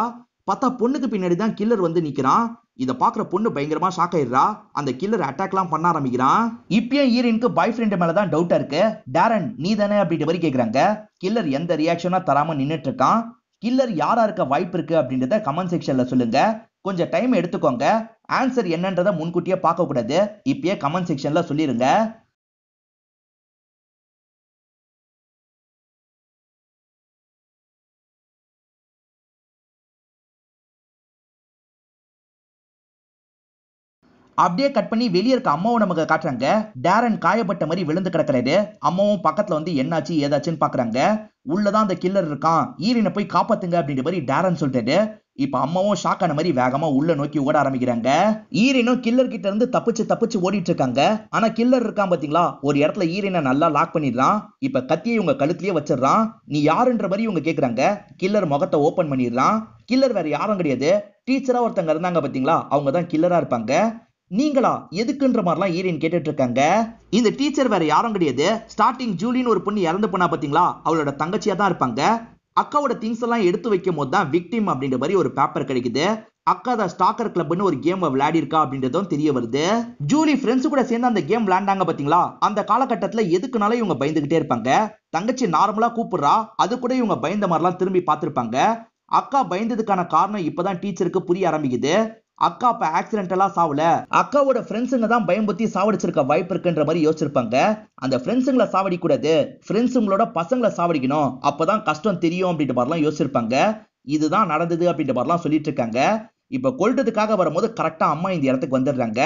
பார்த்தா பொண்ணுக்கு பின்னாடி தான் கில்லர் வந்து நிக்கிறான். இத பாக்குற பொண்ணு பயங்கரமா ஷாக் ஆயிடுறா. அந்த கில்லர் அட்டாக்லாம் பண்ண ஆரம்பிக்கிறான். இப்பயும் ஈரனுக்கு பாய் ஃப்ரெண்ட் மேலதான் டவுட்டா இருக்கு. டாரன் நீ தானே அப்படின்ற மாதிரி கேக்குறாங்க. கில்லர் எந்த ரியாக்ஷனா தராம நின்னுட்டு இருக்கான். கில்லர் யாரா இருக்க வாய்ப்பு இருக்கு அப்படின்றத கமெண்ட் செக்ஷன்ல சொல்லுங்க. கொஞ்சம் டைம் எடுத்துக்கோங்க. ஆன்சர் என்னன்றத முன்கூட்டியே பார்க்க கூடாது. இப்பயே கமெண்ட் செக்ஷன்ல சொல்லிருங்க. அப்படியே கட் பண்ணி வெளியே இருக்க அம்மாவை நமக்கு காட்டுறாங்க. டாரன் காயப்பட்ட மாதிரி விழுந்து கிடக்குறாரு. அம்மாவும் பக்கத்துல வந்து என்னாச்சு ஏதாச்சுன்னு பாக்குறாங்க. உள்ளதான் அந்த கில்லர் இருக்கான், ஈரனை போய் காப்பாத்துங்க அப்படின்ற மாதிரி டாரன் சொல்றாரு. இப்ப அம்மாவும் ஷாக் ஆன மாதிரி வேகமா உள்ள நோக்கி ஓட ஆரம்பிக்கிறாங்க. ஈரனும் கில்லர் கிட்ட இருந்து தப்பிச்சு ஓடிட்டு இருக்காங்க. ஆனா கில்லர் இருக்கான் பாத்தீங்களா, ஒரு இடத்துல ஈரனை நல்லா லாக் பண்ணிடுறான். இப்ப கத்தியை இவங்க கழுத்துலயே வச்சிடறான். நீ யாருன்ற மாதிரி இவங்க கேக்குறாங்க. கில்லர் முகத்தை ஓபன் பண்ணிடுறான். கில்லர் வேற யாரும் கிடையாது, டீச்சரா ஒருத்தங்க இருந்தாங்க பாத்தீங்களா, அவங்க தான் கில்லரா இருப்பாங்க. நீங்களா எதுக்குன்ற மாதிரிலாம் ஈரன் கேட்டுட்டு இருக்காங்க. இந்த டீச்சர் வேற யாரும் கிடையாது, ஸ்டார்டிங் ஜூலின்னு ஒரு பொண்ணு இறந்து போனா பாத்தீங்களா, அவளோட தங்கச்சியா தான் இருப்பாங்க. அக்காவோட திங்ஸ் எல்லாம் எடுத்து வைக்கும் போது தான் விக்டிம் அப்படின்ற மாதிரி ஒரு பேப்பர் கிடைக்குது. அக்கா தான் ஸ்டாக்கர் கிளப்னு ஒரு கேம் விளையாடி இருக்கா அப்படின்றதும் தெரிய வருது. ஜூலி ஃப்ரெண்ட்ஸ் கூட சேர்ந்து அந்த கேம் விளையாண்டாங்க பாத்தீங்களா, அந்த காலகட்டத்துல எதுக்குனாலும் இவங்க பயந்துகிட்டே இருப்பாங்க. தங்கச்சி நார்மலா கூப்பிடுறா, அது கூட இவங்க பயந்த மாதிரிலாம் திரும்பி பார்த்திருப்பாங்க. அக்கா பயந்ததுக்கான காரணம் இப்பதான் டீச்சருக்கு புரிய ஆரம்பிக்குது. அக்கா அப்ப ஆக்சிடென்டலா சாவல, அக்காவோட ஃப்ரெண்ட்ஸுங்க தான் பயம்புத்தி சாவடிச்சிருக்க வாய்ப்பு இருக்குன்ற மாதிரி யோசிச்சிருப்பாங்க. அந்த ஃப்ரெண்ட்ஸுங்களை சாவடி கூடாது, ஃப்ரெண்ட்ஸுங்களோட பசங்களை சாவடிக்கணும், அப்பதான் கஷ்டம் தெரியும் அப்படின்ற மாதிரிலாம் யோசிச்சிருப்பாங்க. இதுதான் நடந்தது அப்படின்ற மாதிரிலாம் சொல்லிட்டு இருக்காங்க. இப்ப கொல்றதுக்காக வரும்போது கரெக்டா அம்மா இந்த இடத்துக்கு வந்துடுறாங்க.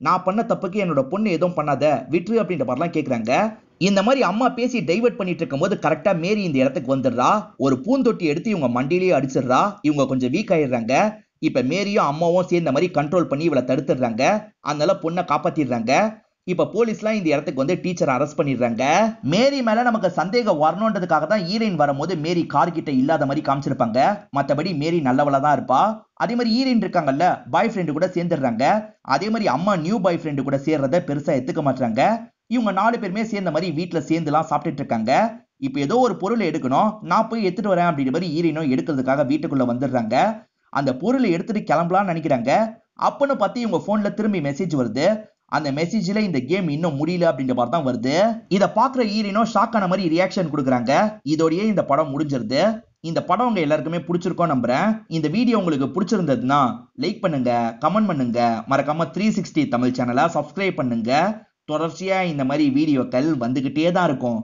நான் பண்ண தப்புக்கு என்னோட பொண்ணு எதுவும் பண்ணாத விட்டுரு அப்படின்ற மாதிரிலாம் கேக்குறாங்க. இந்த மாதிரி அம்மா பேசி டைவர்ட் பண்ணிட்டு இருக்கும்போது கரெக்டா மேரி இந்த இடத்துக்கு வந்துடுறா. ஒரு பூந்தொட்டி எடுத்து இவங்க மண்டியிலேயே அடிச்சிடுறா. இவங்க கொஞ்சம் வீக் ஆயிடுறாங்க. இப்ப மேரியும் அம்மாவும் சேர்ந்த மாதிரி கண்ட்ரோல் பண்ணி இவளை தடுத்துடுறாங்க. அதனால பொண்ணை காப்பாத்திடுறாங்க. இப்ப போலீஸ்லாம் இந்த இடத்துக்கு வந்து டீச்சர் அரெஸ்ட் பண்ணிடுறாங்க. மேரி மேல நமக்கு சந்தேகம் வரணும்ன்றதுக்காக தான் ஹீரோயின் வரும்போது மேரி கார் கிட்ட இல்லாத மாதிரி காமிச்சிருப்பாங்க. மத்தபடி மேரி நல்லவளா தான் இருப்பா. அதே மாதிரி ஹீரோயின் இருக்காங்கல்ல, பாய் ஃப்ரெண்டு கூட சேர்ந்துடுறாங்க. அதே மாதிரி அம்மா நியூ பாய் ஃப்ரெண்டு கூட சேர்றத பெருசா எடுத்துக்க மாட்டாங்க. இவங்க 4 பேருமே சேர்ந்த மாதிரி வீட்டுல சேர்ந்துலாம் சாப்பிட்டுட்டு இருக்காங்க. இப்ப ஏதோ ஒரு பொருளை எடுக்கணும், நான் போய் எடுத்துட்டு வரேன் அப்படின்ற மாதிரி ஹீரோயினும் எடுக்கிறதுக்காக வீட்டுக்குள்ள வந்துடுறாங்க. அந்த பொருளை எடுத்துட்டு கிளம்பலாம்னு நினைக்கிறாங்க. அப்பன்னு பார்த்து இவங்க போன்ல திரும்பி மெசேஜ் வருது. அந்த மெசேஜ்ல இந்த கேம் இன்னும் முடியல அப்படின்ற மாதிரி தான் வருது. இத பாக்குற ஹீரோயினும் ஷாக் ஆன மாதிரி ரியாக்ஷன் கொடுக்குறாங்க. இதோடயே இந்த படம் முடிஞ்சிருது. இந்த படம் உங்க எல்லாருக்குமே பிடிச்சிருக்கும் நம்புறேன். இந்த வீடியோ உங்களுக்கு பிடிச்சிருந்ததுன்னா லைக் பண்ணுங்க, கமெண்ட் பண்ணுங்க, மறக்காம 360 தமிழ் சேனலை சப்ஸ்கிரைப் பண்ணுங்க. தொடர்ச்சியா இந்த மாதிரி வீடியோக்கள் வந்துகிட்டே தான் இருக்கும்.